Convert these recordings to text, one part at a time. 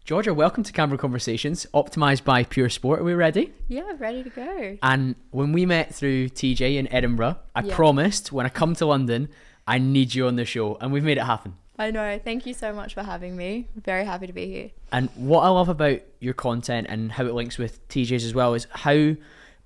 Georgia, welcome to Camera Conversations, optimised by Pure Sport. Are we ready? Yeah, ready to go. And when we met through TJ in Edinburgh, I Yeah. promised when I come to London, I need you on the show, and we've made it happen. I know. Thank you so much for having me. Very happy to be here. And what I love about your content and how it links with TJ's as well is how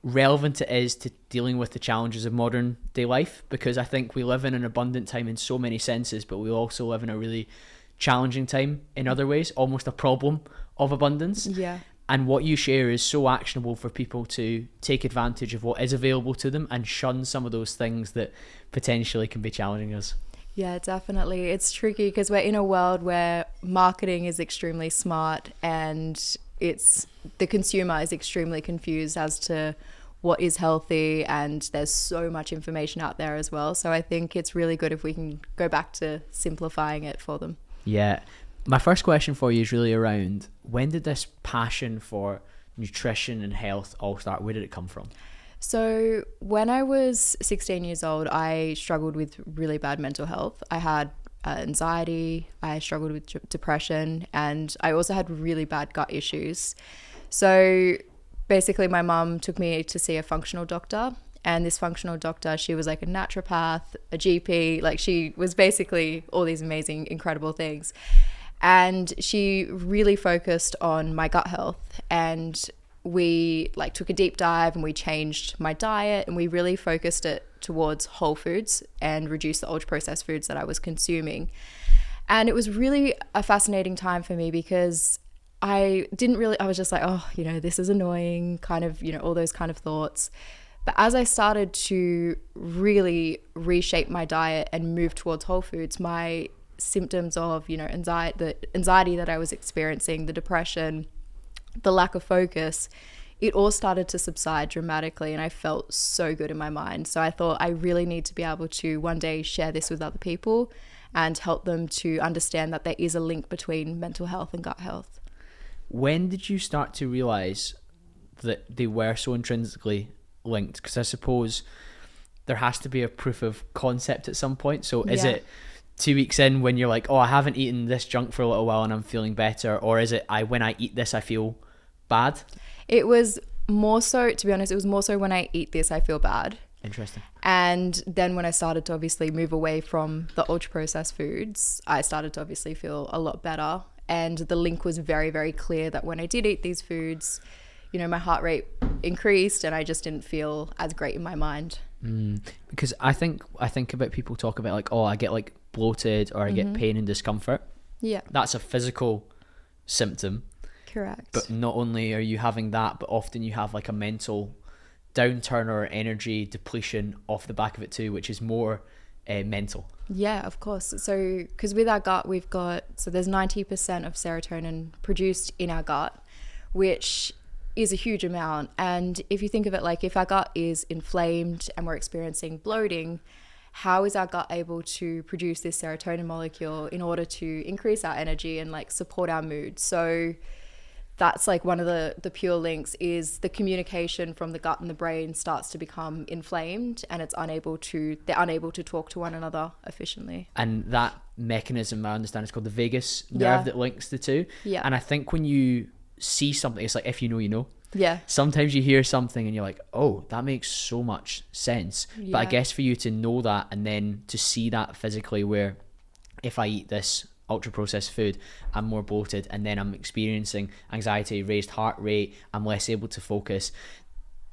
relevant it is to dealing with the challenges of modern day life, because I think we live in an abundant time in so many senses, but we also live in a really challenging time in other ways, almost a problem of abundance. Yeah. And what you share is so actionable for people to take advantage of what is available to them and shun some of those things that potentially can be challenging us. Yeah, definitely. It's tricky because we're in a world where marketing is extremely smart and the consumer is extremely confused as to what is healthy, and there's so much information out there as well. So I think it's really good if we can go back to simplifying it for them. Yeah. My first question for you is really around, when did this passion for nutrition and health all start? Where did it come from? So when I was 16 years old, I struggled with really bad mental health. I had anxiety, I struggled with depression, and I also had really bad gut issues. So basically my mum took me to see a functional doctor, and this functional doctor, she was like a naturopath, a GP, like she was basically all these amazing, incredible things. And she really focused on my gut health, and we like took a deep dive and we changed my diet, and we really focused it towards whole foods and reduced the ultra processed foods that I was consuming. And it was really a fascinating time for me because I was just like, oh, this is annoying, kind of, all those kind of thoughts. But as I started to really reshape my diet and move towards whole foods, my symptoms of, anxiety that I was experiencing, the depression, the lack of focus, it all started to subside dramatically, and I felt so good in my mind. So I thought I really need to be able to one day share this with other people and help them to understand that there is a link between mental health and gut health. When did you start to realise that they were so intrinsically linked? Because I suppose there has to be a proof of concept at some point. So is it 2 weeks in when you're like, oh, I haven't eaten this junk for a little while and I'm feeling better? Or is it when I eat this, I feel bad? It was more so, to be honest, it was more so when I eat this, I feel bad. Interesting. And then when I started to obviously move away from the ultra processed foods, I started to obviously feel a lot better. And the link was very, very clear that when I did eat these foods, my heart rate increased and I just didn't feel as great in my mind. Because I think about people talk about like, oh, I get like bloated or I get pain and discomfort. Yeah. That's a physical symptom. Correct. But not only are you having that, but often you have like a mental downturn or energy depletion off the back of it too, which is more mental. Yeah, of course. So, because with our gut, there's 90% of serotonin produced in our gut, which is a huge amount. And if you think of it like, if our gut is inflamed and we're experiencing bloating, how is our gut able to produce this serotonin molecule in order to increase our energy and like support our mood? So that's like one of the pure links is the communication from the gut and the brain starts to become inflamed, and they're unable to talk to one another efficiently. And that mechanism, I understand, is called the vagus nerve that links the two. Yeah. And I think when you see something, it's like, if you know, you know. Yeah. Sometimes you hear something and you're like, oh, that makes so much sense. Yeah. But I guess for you to know that and then to see that physically, where if I eat this ultra processed food, I'm more bloated, and then I'm experiencing anxiety, raised heart rate, I'm less able to focus.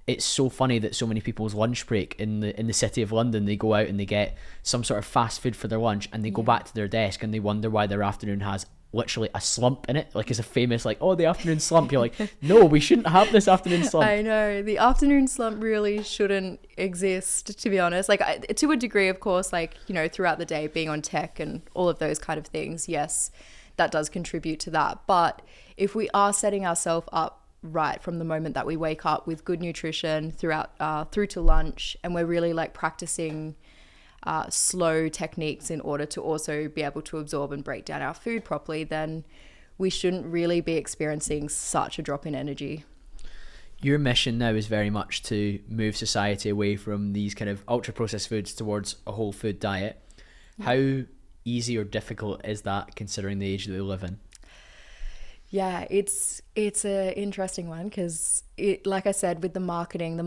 It's so funny that so many people's lunch break in the city of London, they go out and they get some sort of fast food for their lunch, and they go back to their desk and they wonder why their afternoon has literally a slump in it. Like, it's a famous like, oh, the afternoon slump. You're like, no, we shouldn't have this afternoon slump. I know, the afternoon slump really shouldn't exist, to be honest. Like, to a degree, of course, like, throughout the day, being on tech and all of those kind of things, yes, that does contribute to that. But if we are setting ourselves up right from the moment that we wake up with good nutrition through to lunch, and we're really like practicing slow techniques in order to also be able to absorb and break down our food properly, then we shouldn't really be experiencing such a drop in energy. Your mission now is very much to move society away from these kind of ultra processed foods towards a whole food diet. How easy or difficult is that, considering the age that we live in? Yeah, it's a interesting one because like I said, with the marketing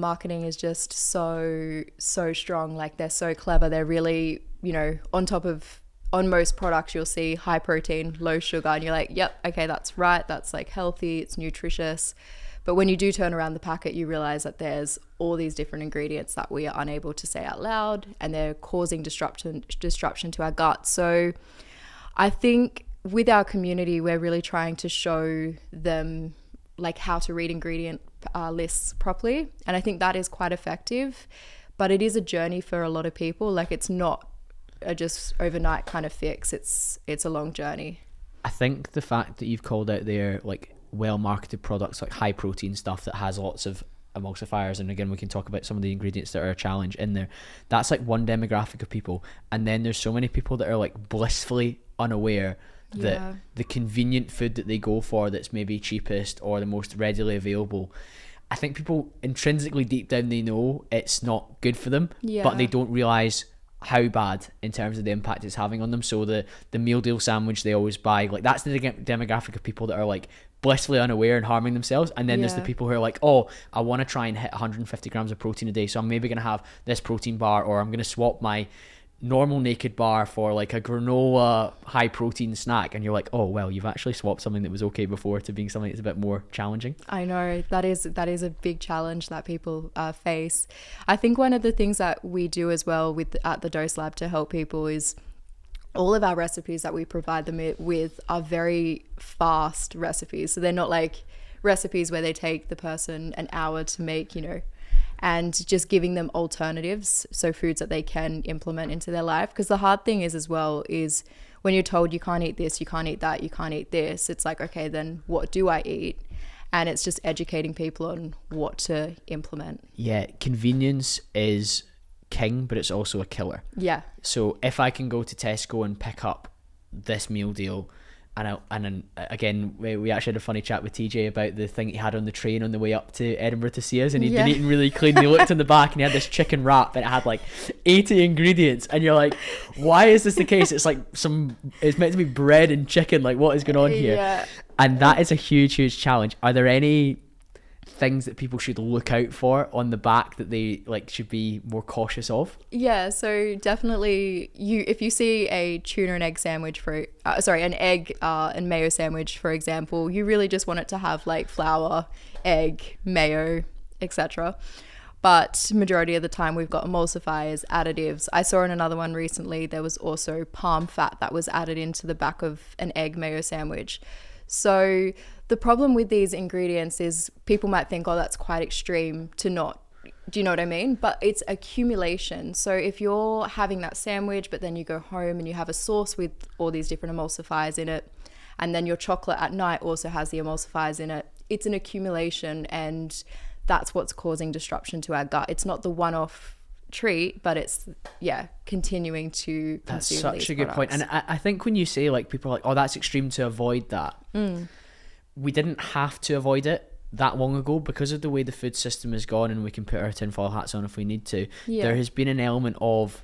is just so strong. Like they're so clever. They're really, on most products you'll see high protein, low sugar, and you're like, yep, okay, that's right. That's like healthy. It's nutritious. But when you do turn around the packet, you realize that there's all these different ingredients that we are unable to say out loud, and they're causing disruption to our gut. So I think with our community, we're really trying to show them like how to read ingredient lists properly. And I think that is quite effective, but it is a journey for a lot of people. Like it's not a just overnight kind of fix. It's a long journey. I think the fact that you've called out there like well marketed products, like high protein stuff that has lots of emulsifiers, and again we can talk about some of the ingredients that are a challenge in there, that's like one demographic of people. And then there's so many people that are like blissfully unaware that the convenient food that they go for that's maybe cheapest or the most readily available, I think people intrinsically deep down they know it's not good for them, but they don't realize how bad in terms of the impact it's having on them. So the meal deal sandwich they always buy, like that's the demographic of people that are like blissfully unaware and harming themselves. And then there's the people who are like, oh, I want to try and hit 150 grams of protein a day, so I'm maybe going to have this protein bar, or I'm going to swap my normal naked bar for like a granola high protein snack. And you're like, oh well, you've actually swapped something that was okay before to being something that's a bit more challenging. I know that is a big challenge that people face. I think one of the things that we do as well at the Dose Lab to help people is all of our recipes that we provide them with are very fast recipes. So they're not like recipes where they take the person an hour to make, and just giving them alternatives, so foods that they can implement into their life. Because the hard thing is as well is when you're told you can't eat this, you can't eat that, you can't eat this, it's like, okay, then what do I eat? And it's just educating people on what to implement. Yeah, convenience is king, but it's also a killer. Yeah. So if I can go to Tesco and pick up this meal deal, and then again, we actually had a funny chat with TJ about the thing he had on the train on the way up to Edinburgh to see us, and he'd been eating really clean. He looked in the back and he had this chicken wrap and it had like 80 ingredients, and you're like, why is this the case? It's like it's meant to be bread and chicken, like what is going on here? Yeah. And that is a huge challenge. Are there any things that people should look out for on the back that they like should be more cautious of? Yeah, so definitely if you see a tuna and egg sandwich an egg and mayo sandwich, for example, you really just want it to have like flour, egg, mayo, etc. But majority of the time we've got emulsifiers, additives. I saw in another one recently there was also palm fat that was added into the back of an egg mayo sandwich. So the problem with these ingredients is people might think, oh, that's quite extreme to not, do you know what I mean? But it's accumulation. So if you're having that sandwich, but then you go home and you have a sauce with all these different emulsifiers in it, and then your chocolate at night also has the emulsifiers in it, it's an accumulation, and that's what's causing disruption to our gut. It's not the one-off treat, but it's continuing to consume. That's such a good point. And I think when you say like people are like, oh, that's extreme to avoid that, we didn't have to avoid it that long ago because of the way the food system has gone, and we can put our tinfoil hats on if we need to. There has been an element of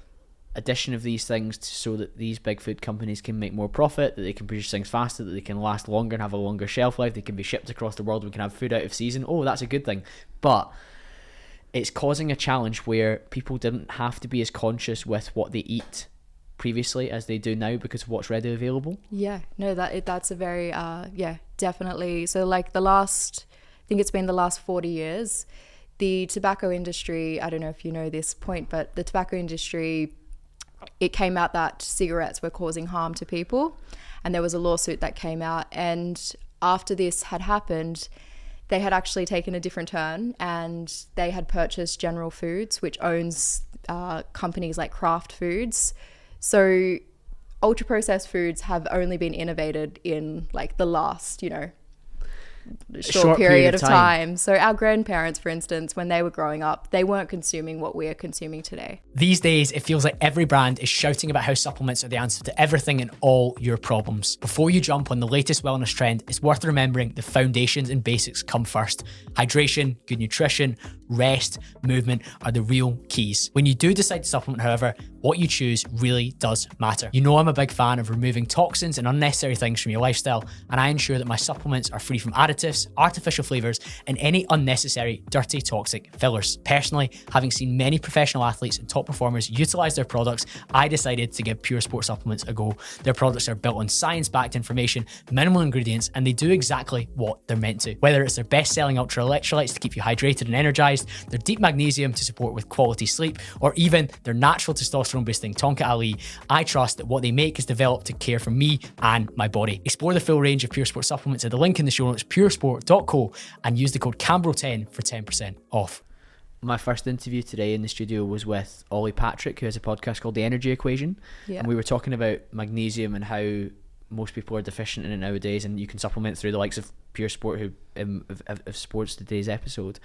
addition of these things so that these big food companies can make more profit, that they can produce things faster, that they can last longer and have a longer shelf life, they can be shipped across the world, we can have food out of season. Oh, that's a good thing. But it's causing a challenge where people didn't have to be as conscious with what they eat previously as they do now because of what's readily available. Yeah, no, that's a very, definitely. So like I think it's been the last 40 years, the tobacco industry, I don't know if you know this point, but the tobacco industry, it came out that cigarettes were causing harm to people, and there was a lawsuit that came out. And after this had happened, they had actually taken a different turn, and they had purchased General Foods, which owns companies like Kraft Foods. So ultra processed foods have only been innovated in like the last, short period of time. So our grandparents, for instance, when they were growing up, they weren't consuming what we are consuming today. These days, it feels like every brand is shouting about how supplements are the answer to everything and all your problems. Before you jump on the latest wellness trend, it's worth remembering the foundations and basics come first. Hydration, good nutrition, rest, movement are the real keys. When you do decide to supplement, however, what you choose really does matter. You know I'm a big fan of removing toxins and unnecessary things from your lifestyle, and I ensure that my supplements are free from additives, artificial flavors, and any unnecessary, dirty, toxic fillers. Personally, having seen many professional athletes and top performers utilize their products, I decided to give Pure Sport supplements a go. Their products are built on science-backed information, minimal ingredients, and they do exactly what they're meant to. Whether it's their best-selling ultra electrolytes to keep you hydrated and energized, their deep magnesium to support with quality sleep, or even their natural testosterone boosting Tonka Ali, I trust that what they make is developed to care for me and my body. Explore the full range of Pure Sport supplements at the link in the show notes, puresport.co, and use the code CAMBRO10 for 10% off. My first interview today in the studio was with Ollie Patrick, who has a podcast called The Energy Equation. Yeah. And we were talking about magnesium and how most people are deficient in it nowadays, and you can supplement through the likes of Pure Sport, who have sports today's episode.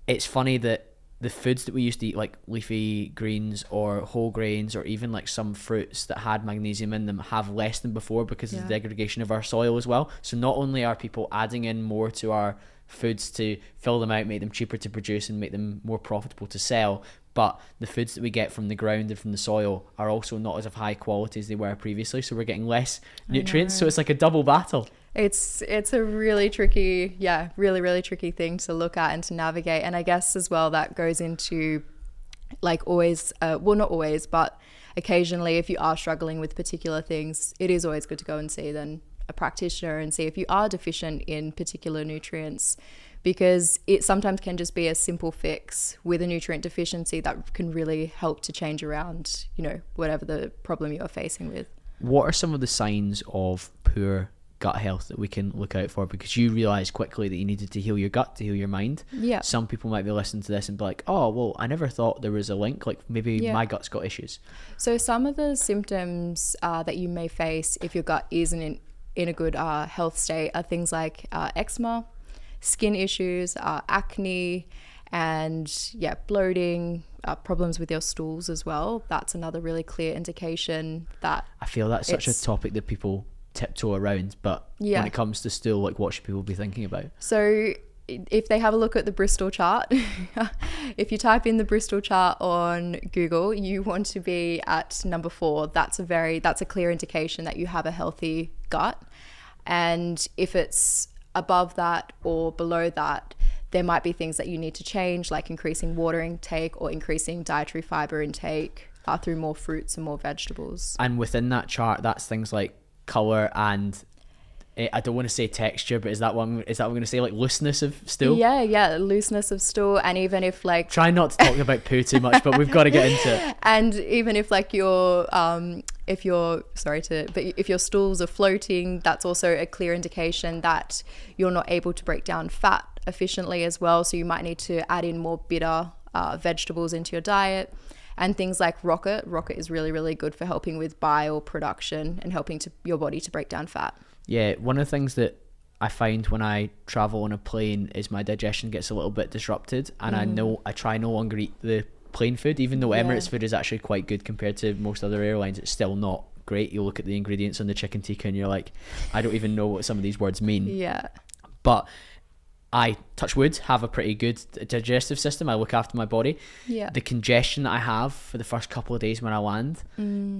It's funny that the foods that we used to eat, like leafy greens or whole grains or even like some fruits that had magnesium in them, have less than before because of the degradation of our soil as well. So not only are people adding in more to our foods to fill them out, make them cheaper to produce and make them more profitable to sell, but the foods that we get from the ground and from the soil are also not as of high quality as they were previously, so we're getting less nutrients. So it's like a double battle. It's a really tricky, really tricky thing to look at and to navigate. And I guess as well that goes into like always, well, not always, but occasionally if you are struggling with particular things, it is always good to go and see then a practitioner and see if you are deficient in particular nutrients, because it sometimes can just be a simple fix with a nutrient deficiency that can really help to change around, you know, whatever the problem you're facing with. What are some of the signs of poor gut health that we can look out for? Because you realized quickly that you needed to heal your gut to heal your mind. Yeah. Some people might be listening to this and be like, oh, well, I never thought there was a link. Like maybe my gut's got issues. So some of the symptoms that you may face if your gut isn't in a good health state are things like eczema, skin issues, acne, and bloating, problems with your stools as well. That's another really clear indication that I feel that's such a topic that people tiptoe around, but when it comes to stool, like what should people be thinking about? So if they have a look at the Bristol chart, if you type in the Bristol chart on Google, you want to be at number 4. That's a clear indication that you have a healthy gut. And if it's above that or below that, there might be things that you need to change, like increasing water intake or increasing dietary fiber intake through more fruits and more vegetables. And within that chart, that's things like color and I don't want to say texture, but is that what I'm going to say, like looseness of stool? Yeah, looseness of stool. And even if like, try not to talk about poo too much, but we've got to get into it. And even if like if your stools are floating, that's also a clear indication that you're not able to break down fat efficiently as well. So you might need to add in more bitter vegetables into your diet. And things like rocket is really, really good for helping with bile production and helping your body to break down fat. Yeah, one of the things that I find when I travel on a plane is my digestion gets a little bit disrupted, and I try no longer eat the plane food, even though Emirates food is actually quite good compared to most other airlines. It's still not great. You look at the ingredients on the chicken tikka and you're like, I don't even know what some of these words mean. Yeah. But I, touch wood, have a pretty good digestive system. I look after my body. Yeah. The congestion that I have for the first couple of days when I land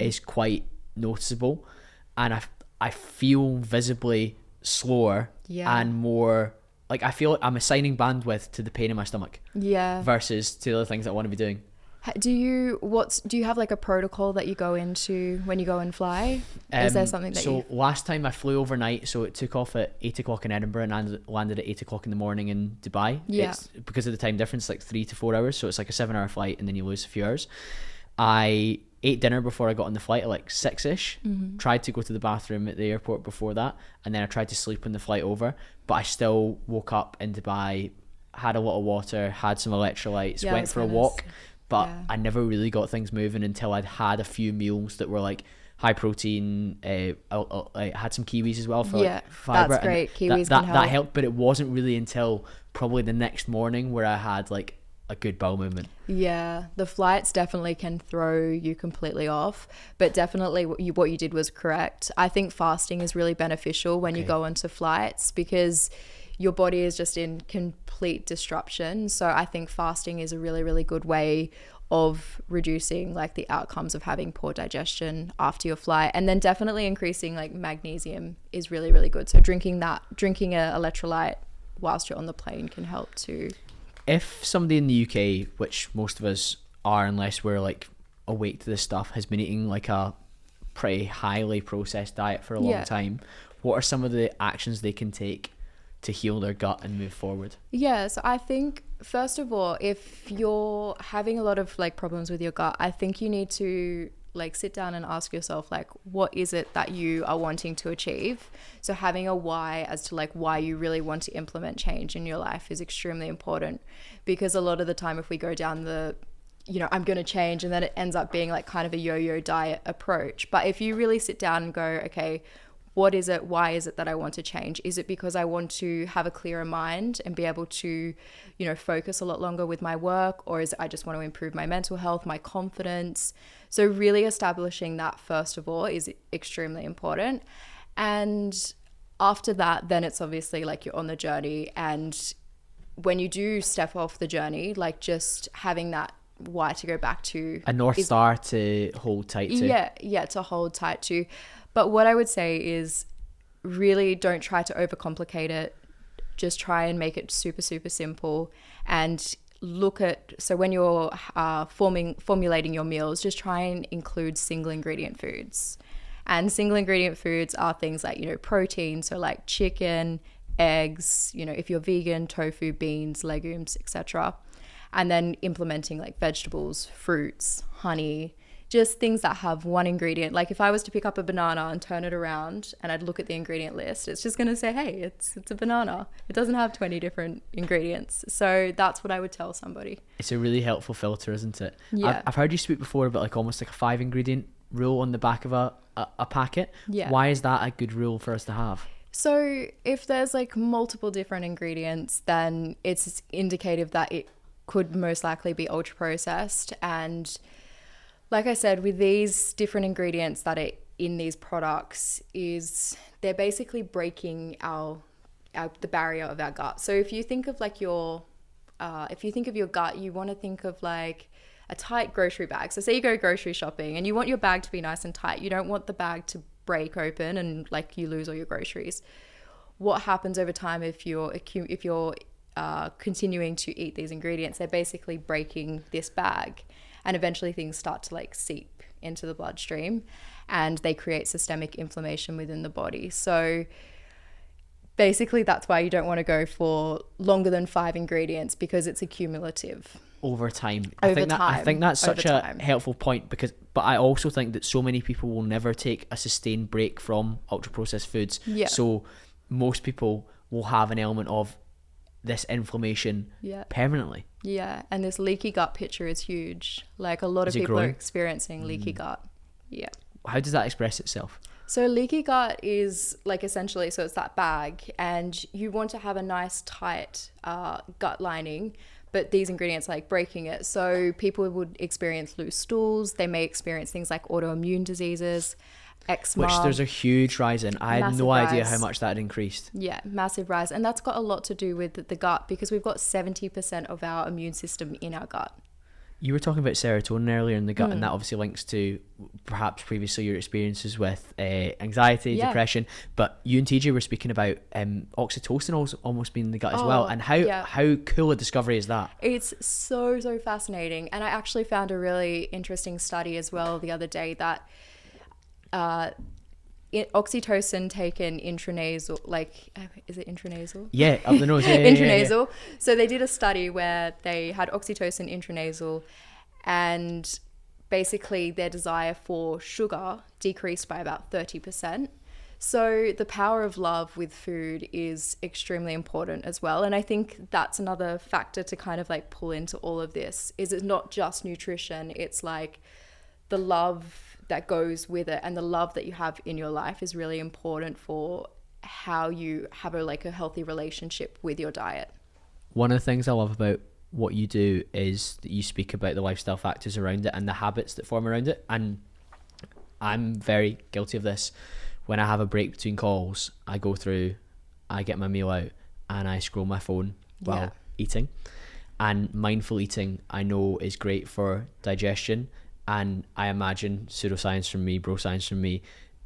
is quite noticeable, and I feel visibly slower and more like I feel like I'm assigning bandwidth to the pain in my stomach. Yeah. Versus to the other things that I want to be doing. Do you have like a protocol that you go into when you go and fly? Is there something that last time I flew overnight, so it took off at 8 o'clock in Edinburgh and landed at 8 o'clock in the morning in Dubai. Yeah. It's because of the time difference, like 3 to 4 hours, so it's like a 7-hour flight and then you lose a few hours. I ate dinner before I got on the flight at like 6ish. Tried to go to the bathroom at the airport before that, and then I tried to sleep on the flight over, but I still woke up in Dubai, had a lot of water, had some electrolytes, went for a walk. But I never really got things moving until I'd had a few meals that were like high protein. I had some kiwis as well for like fiber. That's great. Kiwis can help. That helped, but it wasn't really until probably the next morning where I had like a good bowel movement. Yeah, the flights definitely can throw you completely off, but definitely what you did was correct. I think fasting is really beneficial when you go onto flights, because your body is just in complete disruption. So I think fasting is a really, really good way of reducing like the outcomes of having poor digestion after your flight. And then definitely increasing like magnesium is really, really good. So drinking a electrolyte whilst you're on the plane can help too. If somebody in the UK, which most of us are unless we're like awake to this stuff, has been eating like a pretty highly processed diet for a long time, what are some of the actions they can take to heal their gut and move forward? Yeah, so I think first of all, if you're having a lot of like problems with your gut, I think you need to like sit down and ask yourself like, what is it that you are wanting to achieve? So having a why as to like why you really want to implement change in your life is extremely important, because a lot of the time if we go down the I'm going to change, and then it ends up being like kind of a yo-yo diet approach. But if you really sit down and go, okay, what is it? Why is it that I want to change? Is it because I want to have a clearer mind and be able to, focus a lot longer with my work? Or is it I just want to improve my mental health, my confidence? So really establishing that first of all is extremely important. And after that, then it's obviously like you're on the journey. And when you do step off the journey, like just having that why to go back to. A North Star to hold tight to. Yeah, to hold tight to. But what I would say is really don't try to overcomplicate it. Just try and make it super, super simple, and look at, so when you're formulating your meals, just try and include single ingredient foods. And single ingredient foods are things like, protein, so like chicken, eggs, if you're vegan, tofu, beans, legumes, etc. And then implementing like vegetables, fruits, honey, just things that have one ingredient. Like if I was to pick up a banana and turn it around and I'd look at the ingredient list, it's just going to say, hey, it's a banana. It doesn't have 20 different ingredients. So that's what I would tell somebody. It's a really helpful filter, isn't it? Yeah. I've heard you speak before about like almost like a 5 ingredient rule on the back of a packet. Yeah. Why is that a good rule for us to have? So if there's like multiple different ingredients, then it's indicative that it could most likely be ultra processed. And like I said, with these different ingredients that are in these products, is they're basically breaking the barrier of our gut. So if you think of like your gut, you want to think of like a tight grocery bag. So say you go grocery shopping and you want your bag to be nice and tight. You don't want the bag to break open and like you lose all your groceries. What happens over time if you're continuing to eat these ingredients? They're basically breaking this bag. And eventually things start to like seep into the bloodstream and they create systemic inflammation within the body. So basically that's why you don't want to go for longer than 5 ingredients, because it's accumulative. Over time. I think that's such a helpful point, but I also think that so many people will never take a sustained break from ultra processed foods. Yeah. So most people will have an element of this inflammation permanently. Yeah, and this leaky gut picture is huge. Like a lot of people are experiencing leaky gut. Yeah. How does that express itself? So leaky gut is like essentially, so it's that bag, and you want to have a nice tight gut lining, but these ingredients are like breaking it. So people would experience loose stools. They may experience things like autoimmune diseases, eczema, which there's a huge rise in. I had no idea how much that had increased. Yeah, massive rise. And that's got a lot to do with the gut, because we've got 70% of our immune system in our gut. You were talking about serotonin earlier in the gut, and that obviously links to perhaps previously your experiences with anxiety, depression. But you and TJ were speaking about oxytocin also almost being in the gut as well. And how cool a discovery is that? It's so, so fascinating. And I actually found a really interesting study as well the other day that oxytocin taken intranasal, like, is it intranasal? Yeah, up the nose. Yeah, intranasal. Yeah. So they did a study where they had oxytocin intranasal, and basically their desire for sugar decreased by about 30%. So the power of love with food is extremely important as well. And I think that's another factor to kind of like pull into all of this, is it's not just nutrition. It's like the love that goes with it, and the love that you have in your life is really important for how you have a healthy relationship with your diet. One of the things I love about what you do is that you speak about the lifestyle factors around it and the habits that form around it. And I'm very guilty of this. When I have a break between calls, I go through, I get my meal out, and I scroll my phone while eating. And mindful eating, I know, is great for digestion. And I imagine, pseudoscience from me, bro science from me,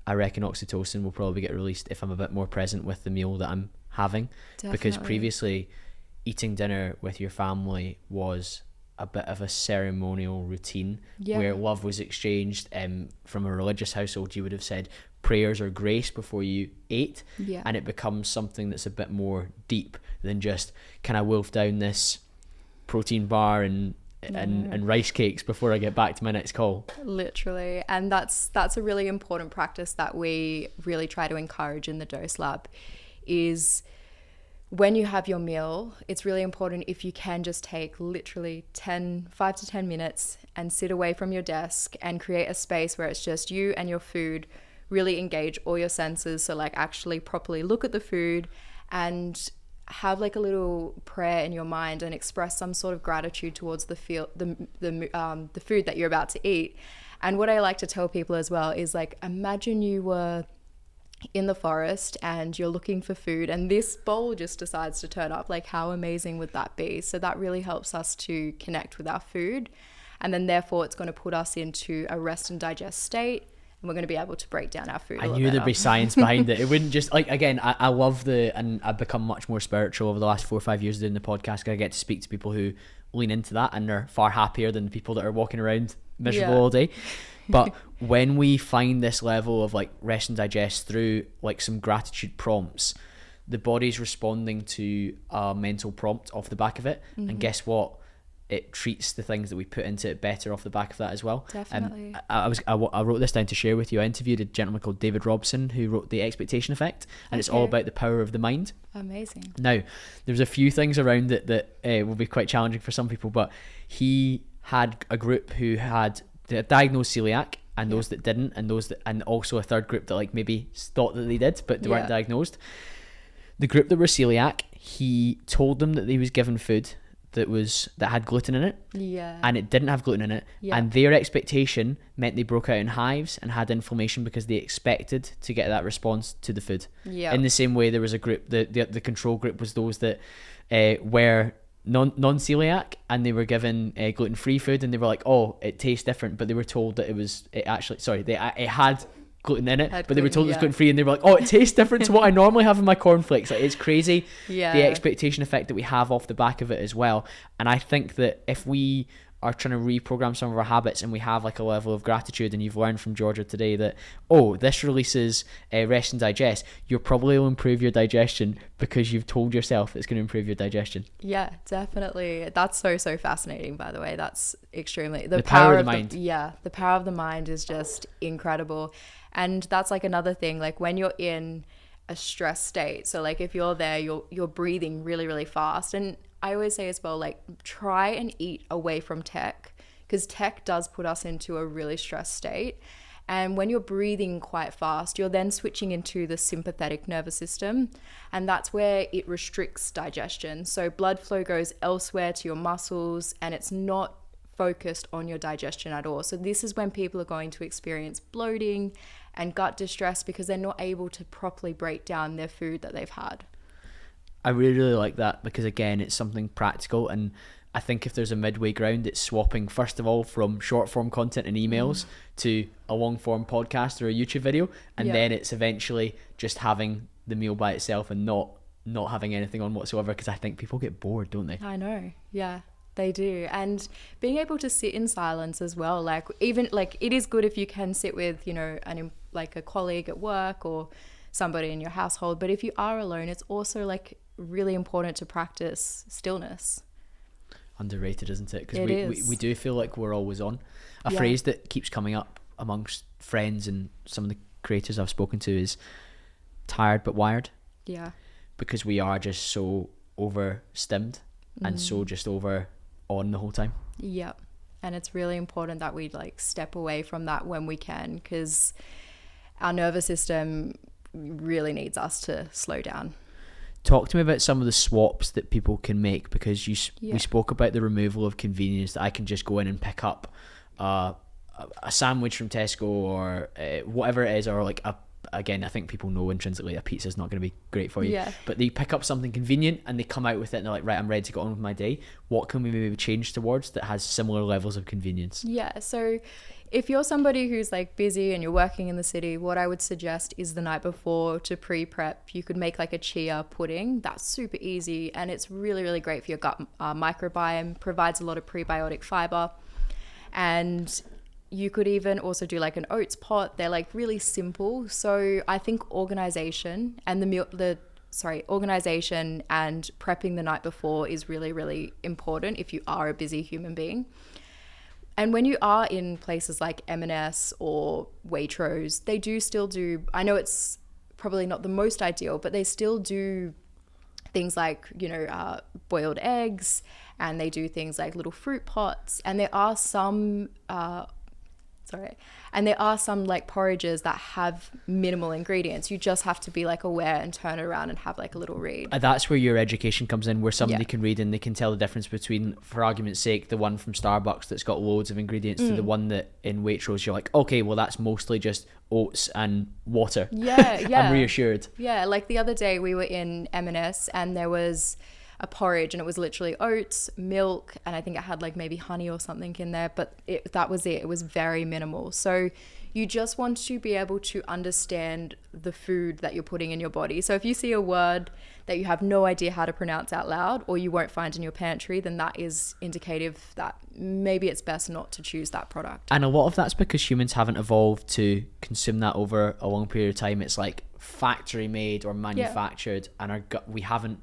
I reckon oxytocin will probably get released if I'm a bit more present with the meal that I'm having. Definitely. Because previously, eating dinner with your family was a bit of a ceremonial routine where love was exchanged. From a religious household, you would have said prayers or grace before you ate, and it becomes something that's a bit more deep than just, can I wolf down this protein bar and rice cakes before I get back to my next call. Literally. And that's a really important practice that we really try to encourage in the Dose Lab, is when you have your meal, it's really important if you can just take literally 5 to 10 minutes and sit away from your desk and create a space where it's just you and your food, really engage all your senses. So like actually properly look at the food and have like a little prayer in your mind and express some sort of gratitude towards the food that you're about to eat. And what I like to tell people as well is, like, imagine you were in the forest and you're looking for food and this bowl just decides to turn up. Like, how amazing would that be? So that really helps us to connect with our food, and then therefore it's going to put us into a rest and digest state, and we're going to be able to break down our food. I knew there'd be science behind it. It wouldn't just, like, again, I love and I've become much more spiritual over the last 4 or 5 years doing the podcast. I get to speak to people who lean into that and are far happier than the people that are walking around miserable all day. But when we find this level of like rest and digest through like some gratitude prompts, the body's responding to a mental prompt off the back of it. And guess what? It treats the things that we put into it better off the back of that as well. Definitely. I wrote this down to share with you. I interviewed a gentleman called David Robson who wrote The Expectation Effect, and it's all about the power of the mind. Amazing. Now, there's a few things around it that will be quite challenging for some people, but he had a group who had diagnosed celiac, and those that didn't, and also a third group that like maybe thought that they did but they weren't diagnosed. The group that were celiac, he told them that they was given food that had gluten in it, and it didn't have gluten in it, and their expectation meant they broke out in hives and had inflammation because they expected to get that response to the food. In the same way, there was a group, the control group was those that were non-celiac, and they were given gluten-free food, and they were like, oh, it tastes different, but they were told that it had gluten in it, but they were told it was gluten-free, and they were like, oh, it tastes different to what I normally have in my cornflakes. Like, it's crazy the expectation effect that we have off the back of it as well. And I think that if we are trying to reprogram some of our habits and we have like a level of gratitude, and you've learned from Georgia today that, oh, this releases rest and digest, you're probably will improve your digestion because you've told yourself it's going to improve your digestion. Yeah, definitely. That's so fascinating, by the way. That's extremely the power of the mind. The power of the mind is just incredible. And that's like another thing, like when you're in a stress state, so like if you're there, you're breathing really, really fast. And I always say as well, like, try and eat away from tech, because tech does put us into a really stressed state. And when you're breathing quite fast, you're then switching into the sympathetic nervous system, and that's where it restricts digestion. So blood flow goes elsewhere to your muscles, and it's not focused on your digestion at all. So this is when people are going to experience bloating and gut distress because they're not able to properly break down their food that they've had. I really, really like that, because again, it's something practical, and I think if there's a midway ground, it's swapping first of all from short form content and emails to a long form podcast or a YouTube video, and then it's eventually just having the meal by itself and not having anything on whatsoever, because I think people get bored, don't they? I know, yeah. They do. And being able to sit in silence as well, like, even like, it is good if you can sit with, you know, like a colleague at work or somebody in your household, but if you are alone, it's also like really important to practice stillness. Underrated, isn't it? Because we do feel like we're always on. A phrase that keeps coming up amongst friends and some of the creators I've spoken to is tired but wired. Yeah. Because we are just so overstimmed and so just over on the whole time. Yeah. And it's really important that we like step away from that when we can, because our nervous system really needs us to slow down. Talk to me about some of the swaps that people can make, because we spoke about the removal of convenience, that I can just go in and pick up a sandwich from Tesco or whatever it is, or like a again, I think people know intrinsically a pizza is not going to be great for you. Yeah. But they pick up something convenient and they come out with it and they're like, right, I'm ready to get on with my day. What can we maybe change towards that has similar levels of convenience? Yeah, so if you're somebody who's like busy and you're working in the city, what I would suggest is the night before to pre-prep, you could make like a chia pudding. That's super easy and it's really, really great for your gut microbiome, provides a lot of prebiotic fiber. And you could even also do like an oats pot. They're like really simple. So I think organization and organization and prepping the night before is really, really important if you are a busy human being. And when you are in places like M&S or Waitrose, they do still do, I know it's probably not the most ideal, but they still do things like, boiled eggs, and they do things like little fruit pots. And there are some, like porridges that have minimal ingredients. You just have to be like aware and turn it around and have like a little read. That's where your education comes in, where somebody can read and they can tell the difference between, for argument's sake, the one from Starbucks that's got loads of ingredients to the one that in Waitrose you're like, okay, well that's mostly just oats and water. Yeah. I'm reassured. Yeah, like the other day we were in M&S and there was a porridge and it was literally oats, milk, and I think it had like maybe honey or something in there, but that was it. It was very minimal. So you just want to be able to understand the food that you're putting in your body. So if you see a word that you have no idea how to pronounce out loud or you won't find in your pantry, then that is indicative that maybe it's best not to choose that product. And a lot of that's because humans haven't evolved to consume that over a long period of time. It's like factory made or manufactured, and we haven't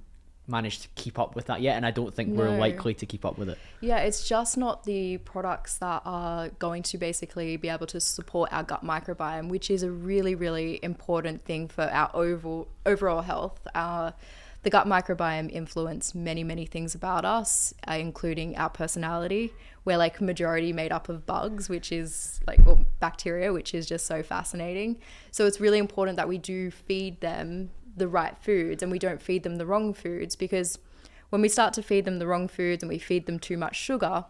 managed to keep up with that yet, and I don't think we're likely to keep up with it. Yeah, it's just not the products that are going to basically be able to support our gut microbiome, which is a really, really important thing for our overall health. The gut microbiome influence many, many things about us, including our personality. We're like majority made up of bugs, which is bacteria, which is just so fascinating. So it's really important that we do feed them the right foods and we don't feed them the wrong foods, because when we start to feed them the wrong foods and we feed them too much sugar,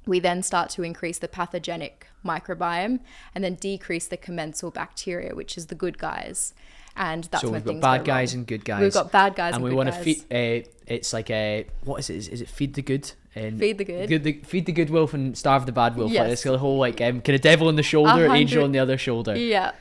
we then start to increase the pathogenic microbiome and then decrease the commensal bacteria, which is the good guys. And that's when things go wrong. So we've got bad guys and good guys. We've got bad guys and good guys. And we want to feed, it's like what is it? Is it feed the good? And feed the good. Feed the good wolf and starve the bad wolf. Yes. Like this whole kind of devil on the shoulder, angel on the other shoulder. Yeah.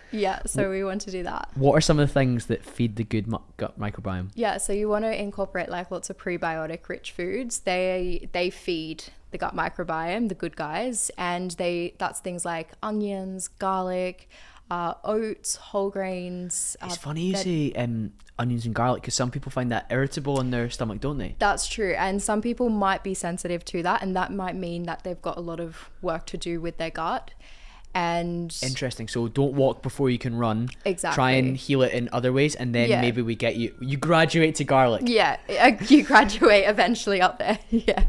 So we want to do that. What are some of the things that feed the good gut microbiome? Yeah, so you want to incorporate like lots of prebiotic rich foods. They feed the gut microbiome, the good guys, and that's things like onions, garlic, oats, whole grains. It's funny you say onions and garlic, because some people find that irritable in their stomach, don't they? That's true, and some people might be sensitive to that, and that might mean that they've got a lot of work to do with their gut. And interesting. So don't walk before you can run. Exactly. Try and heal it in other ways, and then maybe we get you graduate to garlic. Yeah, you graduate eventually up there. Yeah,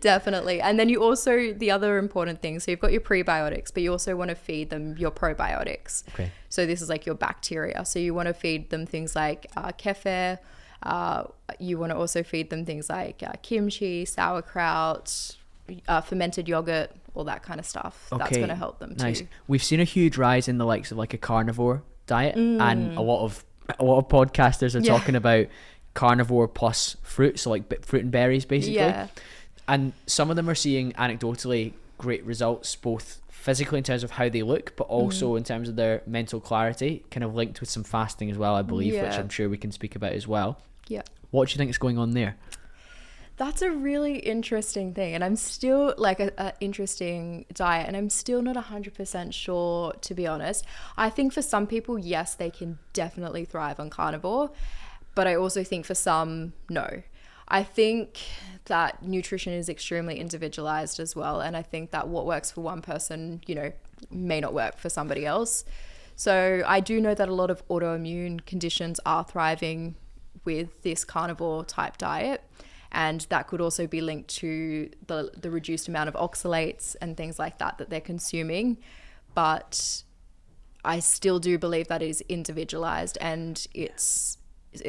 definitely. And then you also, the other important thing, so you've got your prebiotics, but you also want to feed them your probiotics. Okay. So this is like your bacteria. So you want to feed them things like kefir. You want to also feed them things like kimchi, sauerkraut, fermented yogurt, all that kind of stuff. Okay. That's going to help them too. Nice. We've seen a huge rise in the likes of like a carnivore diet, and a lot of podcasters are talking about carnivore plus fruit, so like fruit and berries basically. Yeah. And some of them are seeing anecdotally great results, both physically in terms of how they look, but also in terms of their mental clarity, kind of linked with some fasting as well, I believe, which I'm sure we can speak about as well. Yeah. What do you think is going on there? That's a really interesting thing, and I'm still like an interesting diet, and I'm still not 100% sure, to be honest. I think for some people, yes, they can definitely thrive on carnivore, but I also think for some, no. I think that nutrition is extremely individualized as well, and I think that what works for one person, may not work for somebody else. So I do know that a lot of autoimmune conditions are thriving with this carnivore type diet. And that could also be linked to the reduced amount of oxalates and things like that they're consuming. But I still do believe that it is individualized, and it's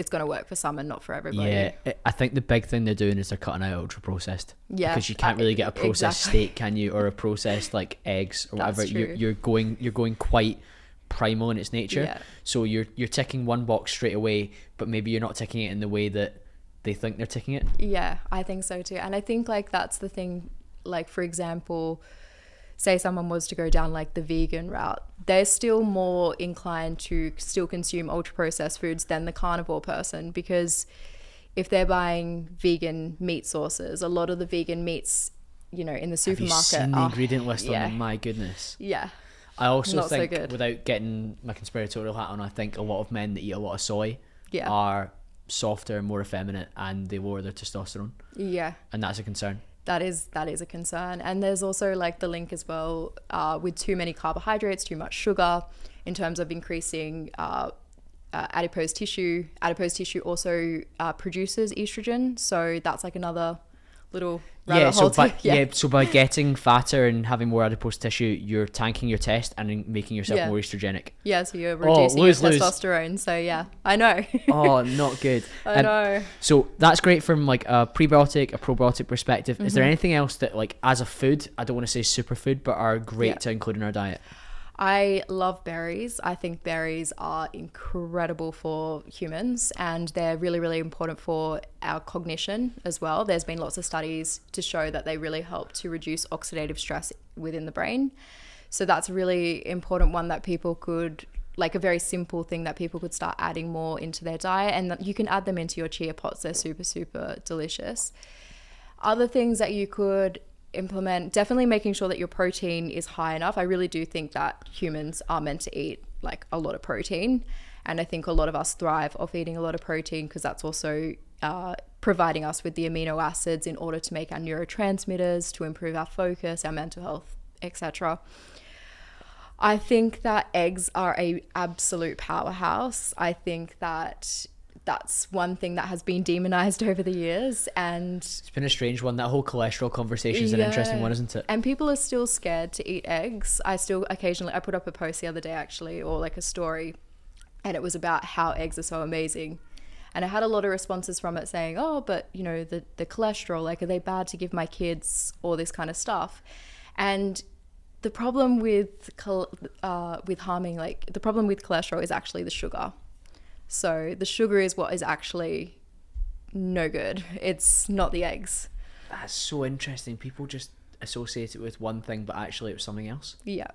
going to work for some and not for everybody. Yeah, I think the big thing they're doing is they're cutting out ultra processed. Yeah, because you can't really get a processed steak, can you, or a processed like eggs or whatever. You're going quite primal in its nature. Yeah. So you're ticking one box straight away, but maybe you're not ticking it in the way that they think they're ticking it. Yeah, I think so too. And I think like that's the thing, like for example, say someone was to go down like the vegan route, they're still more inclined to still consume ultra processed foods than the carnivore person, because if they're buying vegan meat sources, a lot of the vegan meats, you know, in the supermarket, have you seen the ingredient list on them? My goodness. Yeah. I also Not so think, good. without getting my conspiratorial hat on, I think a lot of men that eat a lot of soy are softer, more effeminate, and they lower their testosterone. Yeah. And that's a concern. That is a concern. And there's also like the link as well with too many carbohydrates, too much sugar, in terms of increasing adipose tissue. Adipose tissue also produces estrogen, so that's like another little rabbit hole. So by getting fatter and having more adipose tissue, you're tanking your test and making yourself more estrogenic. Yeah, so you're reducing your testosterone. So yeah, I know. Oh, not good. I know. So that's great from like a prebiotic, a probiotic perspective. Is there anything else that, like, as a food, I don't want to say superfood, but are great to include in our diet? I love berries. I think berries are incredible for humans, and they're really, really important for our cognition as well. There's been lots of studies to show that they really help to reduce oxidative stress within the brain. So that's a really important one that people could, like a very simple thing that people could start adding more into their diet, and you can add them into your chia pots. They're super, super delicious. Other things that you could implement, definitely making sure that your protein is high enough. I really do think that humans are meant to eat like a lot of protein, and I think a lot of us thrive off eating a lot of protein because that's also providing us with the amino acids in order to make our neurotransmitters, to improve our focus, our mental health, etc. I think that eggs are a absolute powerhouse. I think that that's one thing that has been demonized over the years, and it's been a strange one. That whole cholesterol conversation is an interesting one, isn't it? And people are still scared to eat eggs. I still occasionally, I put up a post the other day actually, or like a story, and it was about how eggs are so amazing, and I had a lot of responses from it saying, oh, but you know, the cholesterol, like, are they bad to give my kids, all this kind of stuff. And the problem with harming, like, the problem with cholesterol is actually the sugar. So the sugar is what is actually no good. It's not the eggs. That's so interesting. People just associate it with one thing, but actually it was something else. Yeah.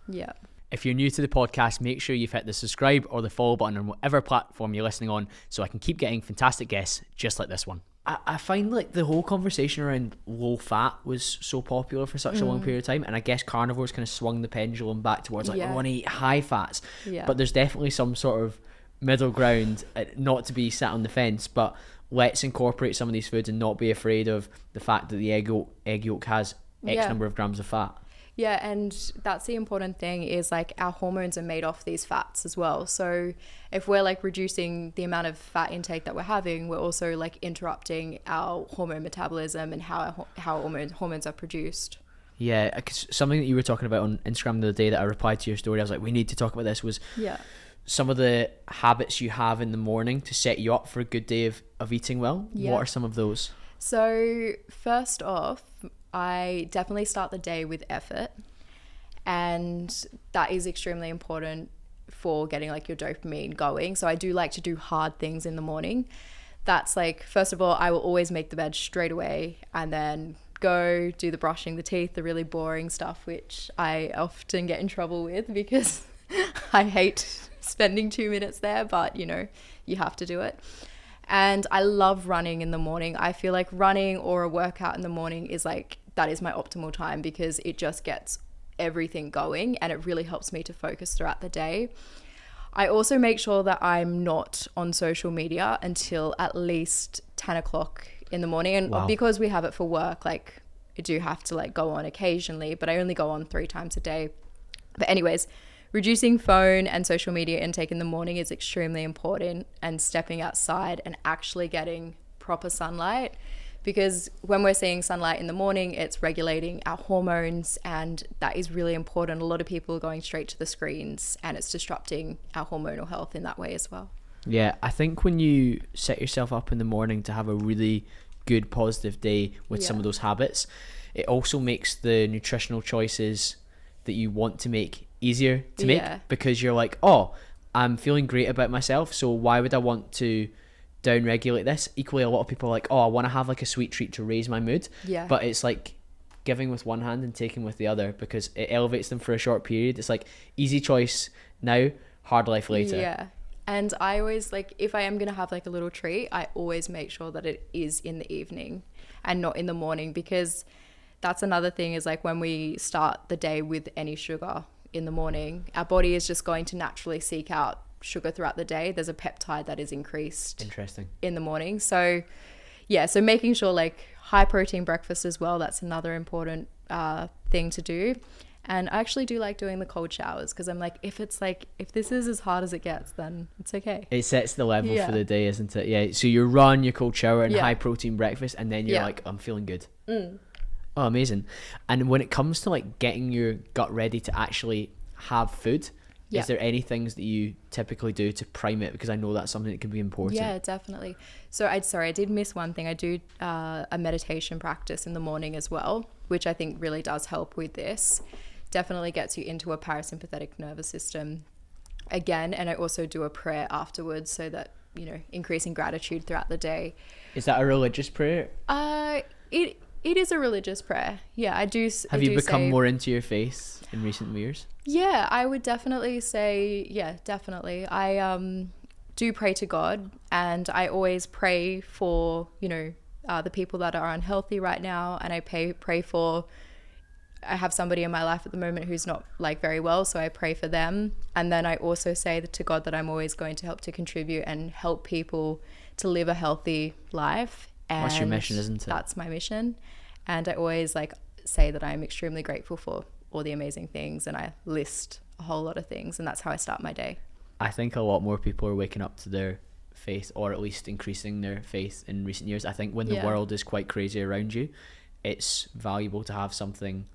Yeah. If you're new to the podcast, make sure you've hit the subscribe or the follow button on whatever platform you're listening on, so I can keep getting fantastic guests just like this one. I find like the whole conversation around low fat was so popular for such a long period of time, and I guess carnivores kind of swung the pendulum back towards like, I want to eat high fats. Yeah. But there's definitely some sort of middle ground, not to be sat on the fence, but let's incorporate some of these foods and not be afraid of the fact that the egg yolk has X number of grams of fat. Yeah, and that's the important thing, is like our hormones are made off these fats as well. So if we're like reducing the amount of fat intake that we're having, we're also like interrupting our hormone metabolism and how hormones are produced. Yeah, something that you were talking about on Instagram the other day that I replied to your story, I was like, we need to talk about this, was some of the habits you have in the morning to set you up for a good day of eating well. What are some of those? So first off, I definitely start the day with effort, and that is extremely important for getting like your dopamine going. So I do like to do hard things in the morning. That's like, first of all, I will always make the bed straight away and then go do the brushing the teeth, the really boring stuff, which I often get in trouble with because I hate spending 2 minutes there, but you know, you have to do it. And I love running in the morning. I feel like running or a workout in the morning is like, that is my optimal time, because it just gets everything going and it really helps me to focus throughout the day. I also make sure that I'm not on social media until at least 10 o'clock in the morning. And because we have it for work, like I do have to like go on occasionally, but I only go on 3 times a day. But anyways, reducing phone and social media intake in the morning is extremely important, and stepping outside and actually getting proper sunlight, because when we're seeing sunlight in the morning, it's regulating our hormones, and that is really important. A lot of people are going straight to the screens and it's disrupting our hormonal health in that way as well. Yeah, I think when you set yourself up in the morning to have a really good positive day with some of those habits, it also makes the nutritional choices that you want to make easier to make, because you're like, oh, I'm feeling great about myself, so why would I want to down regulate this? Equally, a lot of people are like, oh, I want to have like a sweet treat to raise my mood, but it's like giving with one hand and taking with the other, because it elevates them for a short period. It's like easy choice now, hard life later. And I always, like, if I am gonna have like a little treat, I always make sure that it is in the evening and not in the morning, because that's another thing, is like when we start the day with any sugar in the morning, our body is just going to naturally seek out sugar throughout the day. There's a peptide that is increased in the morning. So so making sure like high protein breakfast as well, that's another important thing to do. And I actually do like doing the cold showers, because I'm like, if this is as hard as it gets, then it's okay. It sets the level for the day, isn't it? Yeah. So you run your cold shower and high protein breakfast, and then you're like, I'm feeling good. Oh, amazing. And when it comes to like getting your gut ready to actually have food, is there any things that you typically do to prime it? Because I know that's something that can be important. Yeah, definitely. So I did miss one thing. I do a meditation practice in the morning as well, which I think really does help with this. Definitely gets you into a parasympathetic nervous system again. And I also do a prayer afterwards, so that, you know, increasing gratitude throughout the day. Is that a religious prayer? It is a religious prayer. Yeah, I do. Have you become more into your faith in recent years? Yeah, I would definitely say, definitely. I do pray to God, and I always pray for, you know, the people that are unhealthy right now. And I pray for, I have somebody in my life at the moment who's not like very well, so I pray for them. And then I also say to God that I'm always going to help to contribute and help people to live a healthy life. And that's your mission, isn't it? That's my mission. And I always like say that I'm extremely grateful for all the amazing things, and I list a whole lot of things, and that's how I start my day. I think a lot more people are waking up to their faith, or at least increasing their faith in recent years. I think when the world is quite crazy around you, it's valuable to have something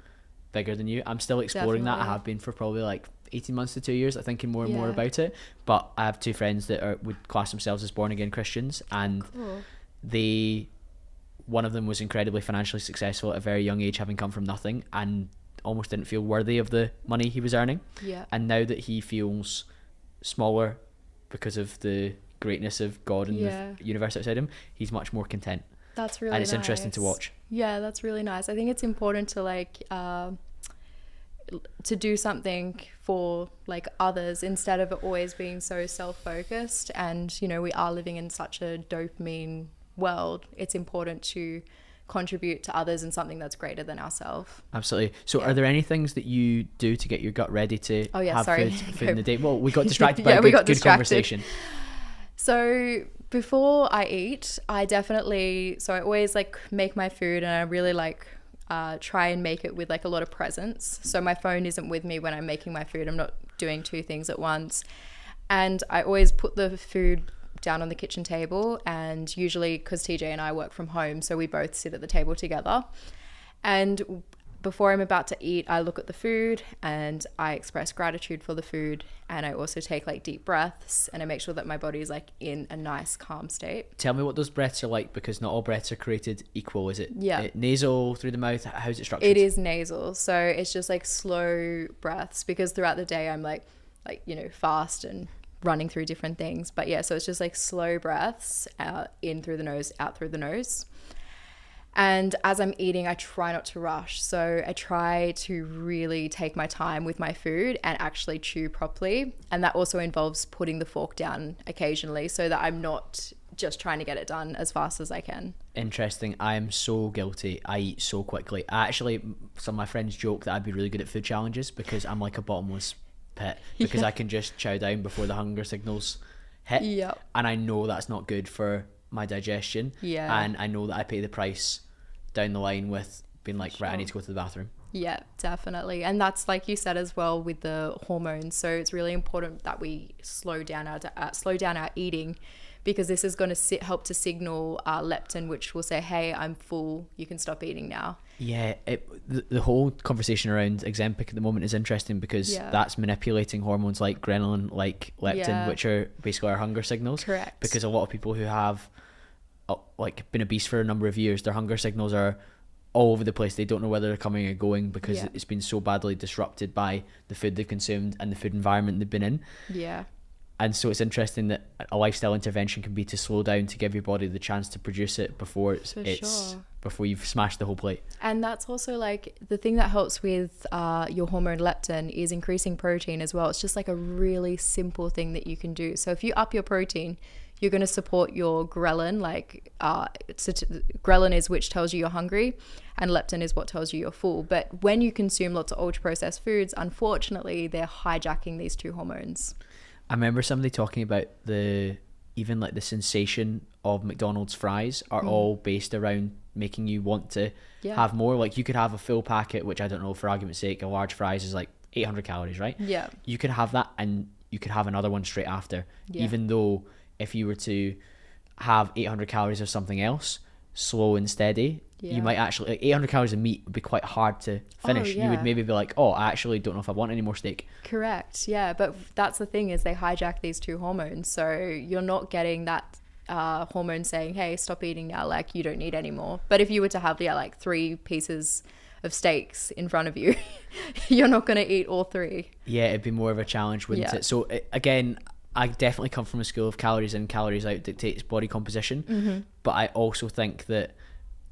bigger than you. I'm still exploring that. I have been for probably like 18 months to 2 years, I thinking more and more about it. But I have two friends that would class themselves as born again Christians, and one of them was incredibly financially successful at a very young age, having come from nothing, and almost didn't feel worthy of the money he was earning. And now that he feels smaller because of the greatness of God and the universe outside him, he's much more content. That's really nice. And it's interesting to watch. Yeah, that's really nice. I think it's important to like to do something for like others, instead of it always being so self-focused. And, you know, we are living in such a dopamine world. It's important to contribute to others in something that's greater than ourselves. Absolutely. So are there any things that you do to get your gut ready to have food in the day? Well, we got distracted by a good conversation. So before I eat, I always like make my food, and I really like try and make it with like a lot of presence. So my phone isn't with me when I'm making my food. I'm not doing two things at once. And I always put the food down on the kitchen table, and usually, because TJ and I work from home, so we both sit at the table together. And before I'm about to eat, I look at the food and I express gratitude for the food, and I also take like deep breaths, and I make sure that my body is like in a nice calm state. Tell me what those breaths are like, because not all breaths are created equal. Is it nasal, through the mouth? How's it structured? It is nasal, so it's just like slow breaths, because throughout the day I'm like you know, fast and running through different things. But so it's just like slow breaths, in through the nose, out through the nose. And as I'm eating, I try not to rush. So I try to really take my time with my food and actually chew properly. And that also involves putting the fork down occasionally, so that I'm not just trying to get it done as fast as I can. Interesting. I am so guilty. I eat so quickly. Some of my friends joke that I'd be really good at food challenges, because I'm like a bottomless pit, because I can just chow down before the hunger signals hit. And I know that's not good for my digestion. And I know that I pay the price down the line with being like, right, I need to go to the bathroom. Yeah, definitely. And that's like you said as well with the hormones. So it's really important that we slow down our eating, because this is going to help to signal leptin, which will say, hey, I'm full, you can stop eating now. Yeah, the whole conversation around Ozempic at the moment is interesting, because that's manipulating hormones like ghrelin, like leptin, which are basically our hunger signals. Correct. Because a lot of people who have like been obese for a number of years, their hunger signals are all over the place. They don't know whether they're coming or going because Yeah. it's been so badly disrupted by the food they've consumed and the food environment they've been in. Yeah. And so it's interesting that a lifestyle intervention can be to slow down, to give your body the chance to produce it before before you've smashed the whole plate. And that's also like the thing that helps with your hormone leptin is increasing protein as well. It's just like a really simple thing that you can do. So if you up your protein, you're going to support your ghrelin. Like ghrelin is which tells you you're hungry, and leptin is what tells you you're full. But when you consume lots of ultra processed foods, unfortunately, they're hijacking these two hormones. I remember somebody talking about even like the sensation of McDonald's fries are all based around making you want to have more. Like you could have a full packet, which I don't know, for argument's sake, a large fries is like 800 calories, right? Yeah. You could have that and you could have another one straight after, even though if you were to have 800 calories of something else, slow and steady, you might actually, like 800 calories of meat would be quite hard to finish. You would maybe be like, oh, I actually don't know if I want any more steak. Correct. Yeah. But that's the thing, is they hijack these two hormones. So you're not getting that hormone saying, hey, stop eating now, like you don't need any more. But if you were to have like 3 pieces of steaks in front of you, you're not going to eat all 3. Yeah, it'd be more of a challenge, wouldn't it? So again, I definitely come from a school of calories in, calories out dictates body composition. But I also think that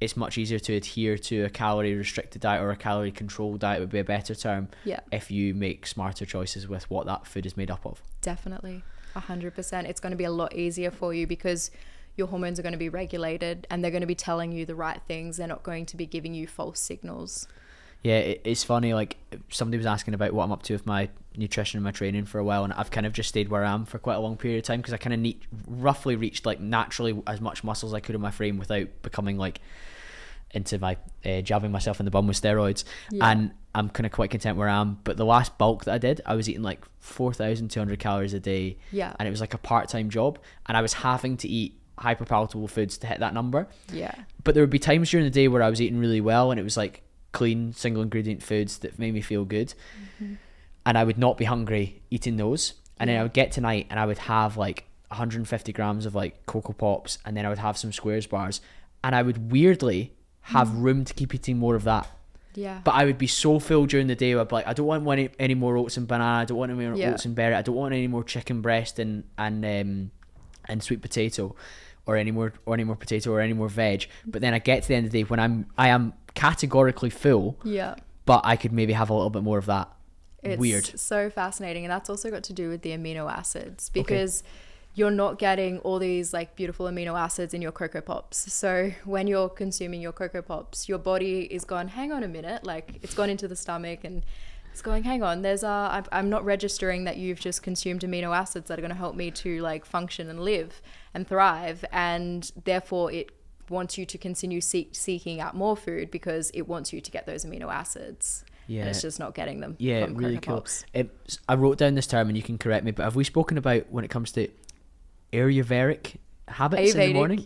it's much easier to adhere to a calorie restricted diet, or a calorie controlled diet would be a better term, if you make smarter choices with what that food is made up of. Definitely. 100%. It's going to be a lot easier for you because your hormones are going to be regulated and they're going to be telling you the right things. They're not going to be giving you false signals. Yeah, it's funny, like somebody was asking about what I'm up to with my nutrition and my training for a while, and I've kind of just stayed where I am for quite a long period of time because I kind of roughly reached like naturally as much muscle as I could in my frame without becoming like into my jabbing myself in the bum with steroids. And I'm kind of quite content where I am. But the last bulk that I did, I was eating like 4,200 calories a day, and it was like a part-time job, and I was having to eat hyper palatable foods to hit that number. But there would be times during the day where I was eating really well and it was like clean single ingredient foods that made me feel good, and I would not be hungry eating those, and then I would get to night and I would have like 150 grams of like Cocoa Pops, and then I would have some Squares bars, and I would weirdly have room to keep eating more of that. But I would be so full during the day. I'd be like, I don't want any more oats and banana, I don't want any more oats and berry, I don't want any more chicken breast and sweet potato, or any more potato or any more veg. But then I get to the end of the day when I am categorically full, but I could maybe have a little bit more of that. It's weird. So fascinating. And that's also got to do with the amino acids, because you're not getting all these like beautiful amino acids in your Cocoa Pops. So when you're consuming your Cocoa Pops, your body is gone, hang on a minute, like it's gone into the stomach and it's going, hang on, I'm not registering that you've just consumed amino acids that are going to help me to like function and live and thrive. And therefore it wants you to continue seeking out more food because it wants you to get those amino acids. And it's just not getting them. From really Cocoa cool. Pops. I wrote down this term and you can correct me, but have we spoken about when it comes to Ayurvedic habits in the morning?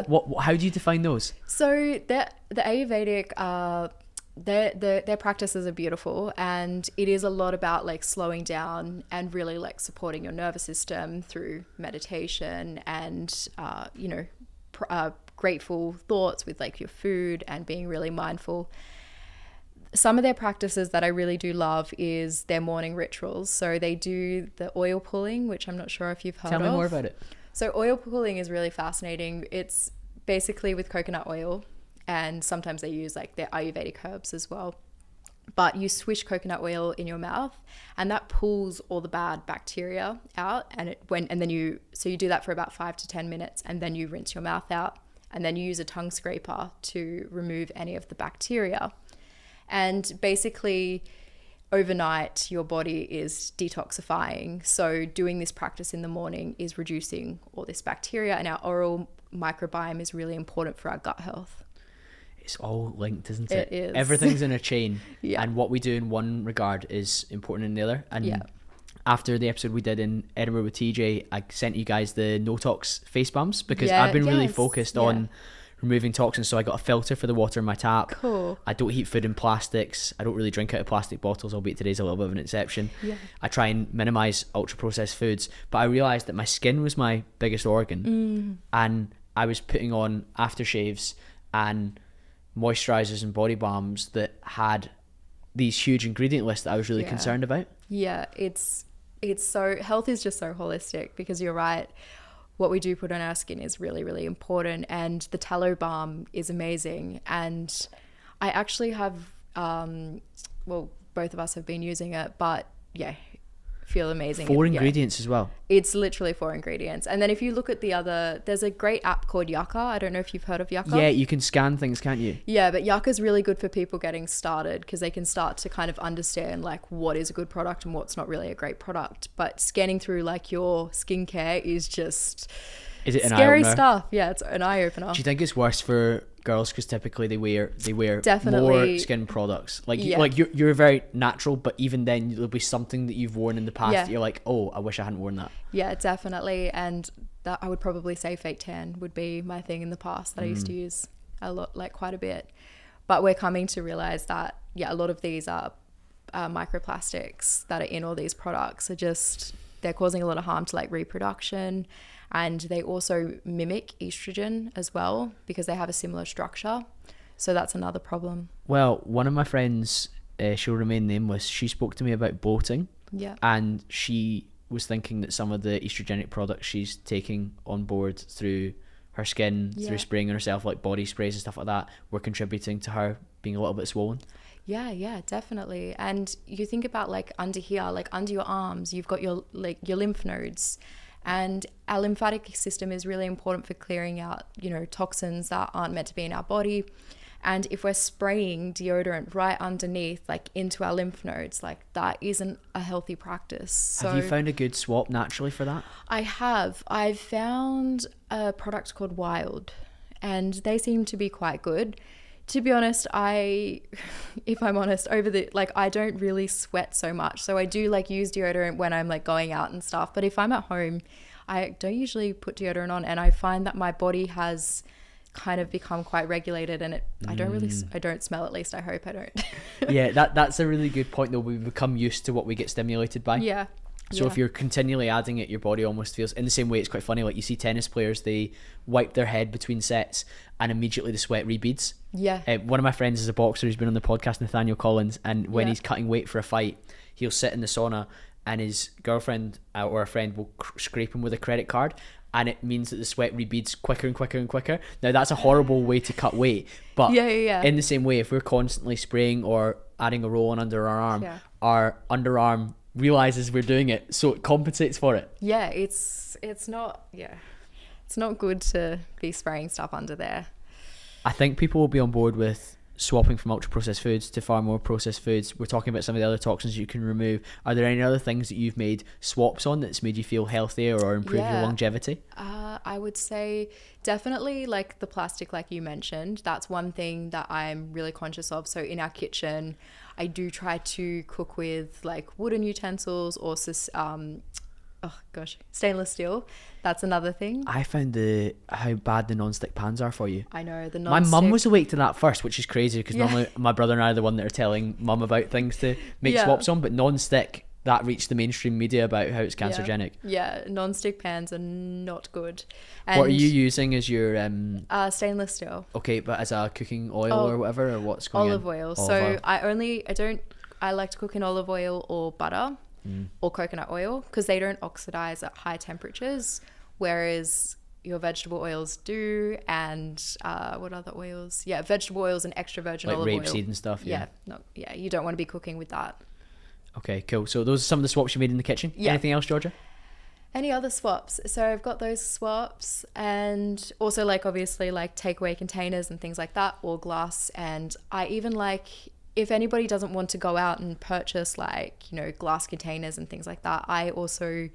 What how do you define those? So the Ayurvedic, their practices are beautiful, and it is a lot about like slowing down and really like supporting your nervous system through meditation and grateful thoughts with like your food and being really mindful. Some of their practices that I really do love is their morning rituals. So they do the oil pulling, which I'm not sure if you've heard of. Tell me more about it. So oil pulling is really fascinating. It's basically with coconut oil, and sometimes they use like their Ayurvedic herbs as well. But you swish coconut oil in your mouth, and that pulls all the bad bacteria out. And you do that for about 5 to 10 minutes, and then you rinse your mouth out, and then you use a tongue scraper to remove any of the bacteria. And basically overnight your body is detoxifying. So doing this practice in the morning is reducing all this bacteria, and our oral microbiome is really important for our gut health. It's all linked, isn't it? It is. Everything's in a chain. And what we do in one regard is important in the other. And after the episode we did in Edinburgh with TJ, I sent you guys the no tox face bumps because I've been really focused on removing toxins. So I got a filter for the water in my tap. Cool. I don't heat food in plastics. I don't really drink out of plastic bottles, albeit today's a little bit of an exception. I try and minimize ultra processed foods, but I realized that my skin was my biggest organ, and I was putting on aftershaves and moisturizers and body balms that had these huge ingredient lists that I was really concerned about. Yeah, it's so, health is just so holistic, because you're right, what we do put on our skin is really, really important. And the tallow balm is amazing. And I actually have, well, both of us have been using it, but yeah, feel amazing. 4 ingredients as well. It's literally 4 ingredients. And then if you look at the other, there's a great app called Yucca. I don't know if you've heard of Yucca. Yeah, you can scan things, can't you? Yeah, but Yucca's really good for people getting started, because they can start to kind of understand like what is a good product and what's not really a great product. But scanning through like your skincare is just scary stuff. Yeah, it's an eye opener. Do you think it's worse for girls because typically they wear Definitely more skin products? Like you're very natural, but even then there'll be something that you've worn in the past that you're like, oh, I wish I hadn't worn that. Yeah, definitely. And that, I would probably say fake tan would be my thing in the past that I used to use a lot, like quite a bit. But we're coming to realize that a lot of these are microplastics that are in all these products are just, they're causing a lot of harm to like reproduction. And they also mimic estrogen as well, because they have a similar structure. So that's another problem. Well, one of my friends, she'll remain nameless, she spoke to me about bloating. Yeah. And she was thinking that some of the estrogenic products she's taking on board through her skin, through spraying on herself, like body sprays and stuff like that, were contributing to her being a little bit swollen. Yeah, definitely. And you think about like under here, like under your arms, you've got your lymph nodes. And our lymphatic system is really important for clearing out, toxins that aren't meant to be in our body. And if we're spraying deodorant right underneath, like into our lymph nodes, like that isn't a healthy practice. So have you found a good swap naturally for that? I have. I've found a product called Wild, and they seem to be quite good. To be honest, if I'm honest, I don't really sweat so much. So I do like use deodorant when I'm like going out and stuff. But if I'm at home, I don't usually put deodorant on, and I find that my body has kind of become quite regulated, and I don't smell, at least I hope I don't. Yeah, that's a really good point though. We become used to what we get stimulated by. Yeah. So if you're continually adding it, your body almost feels, in the same way, it's quite funny, like you see tennis players, they wipe their head between sets and immediately the sweat rebeads. Yeah. One of my friends is a boxer who's been on the podcast, Nathaniel Collins, and when he's cutting weight for a fight, he'll sit in the sauna and his girlfriend or a friend will scrape him with a credit card, and it means that the sweat rebeads quicker and quicker and quicker. Now that's a horrible way to cut weight, but in the same way, if we're constantly spraying or adding a roll-on under our arm, our underarm realizes we're doing it, so it compensates for it. Yeah, it's not good to be spraying stuff under there. I think people will be on board with swapping from ultra processed foods to far more processed foods. We're talking about some of the other toxins you can remove. Are there any other things that you've made swaps on that's made you feel healthier or improve your longevity? I would say definitely like the plastic, like you mentioned. That's one thing that I'm really conscious of. So in our kitchen, I do try to cook with like wooden utensils or stainless steel. That's another thing. I found how bad the non-stick pans are for you. I know, my mum was awake to that first, which is crazy because normally my brother and I are the one that are telling mum about things to make swaps on, but non-stick, that reached the mainstream media about how it's cancerogenic. Yeah, non-stick pans are not good. And what are you using as your stainless steel? Okay, but as a cooking oil or whatever, or what's going olive oil. So I like to cook in olive oil or butter or coconut oil, because they don't oxidize at high temperatures, whereas your vegetable oils do. And what other oils? Yeah, vegetable oils and extra virgin olive oil. Like rapeseed and stuff. Yeah, you don't want to be cooking with that. Okay, cool. So those are some of the swaps you made in the kitchen. Yeah. Anything else, Georgia? Any other swaps? So I've got those swaps, and also like obviously like takeaway containers and things like that, or glass. And I even like, if anybody doesn't want to go out and purchase like, glass containers and things like that, I also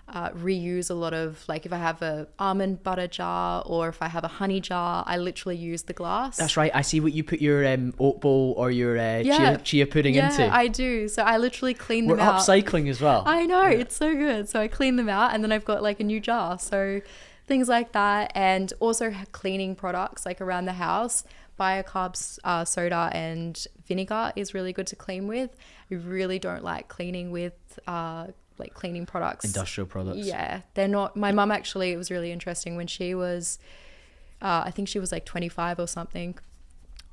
reuse a lot of, like if I have a almond butter jar or if I have a honey jar, I literally use the glass. That's right. I see what you put your oat bowl or your chia pudding into. Yeah, I do. So I literally clean them out. We're upcycling as well. I know, it's so good. So I clean them out and then I've got like a new jar. So things like that, and also cleaning products like around the house. Bicarb soda and vinegar is really good to clean with. I really don't like cleaning with like cleaning products, industrial products. Yeah, they're not. My mum actually, it was really interesting when she was I think she was like 25 or something.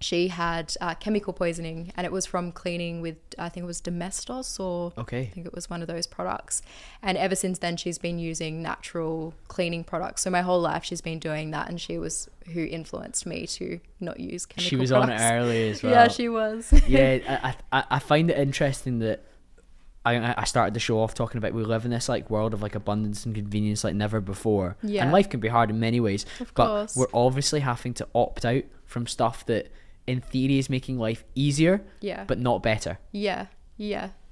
she had chemical poisoning, and it was from cleaning with, I think it was Domestos, or Okay. I think it was one of those products. And ever since then, she's been using natural cleaning products. So my whole life she's been doing that, and she was who influenced me to not use chemical products. She was on it early as well. Yeah, she was. Yeah, I find it interesting that I started the show off talking about we live in this like world of like abundance and convenience like never before. Yeah. And life can be hard in many ways. Of but course. we're obviously having to opt out from stuff that in theory is making life easier, Yeah. but not better. Yeah,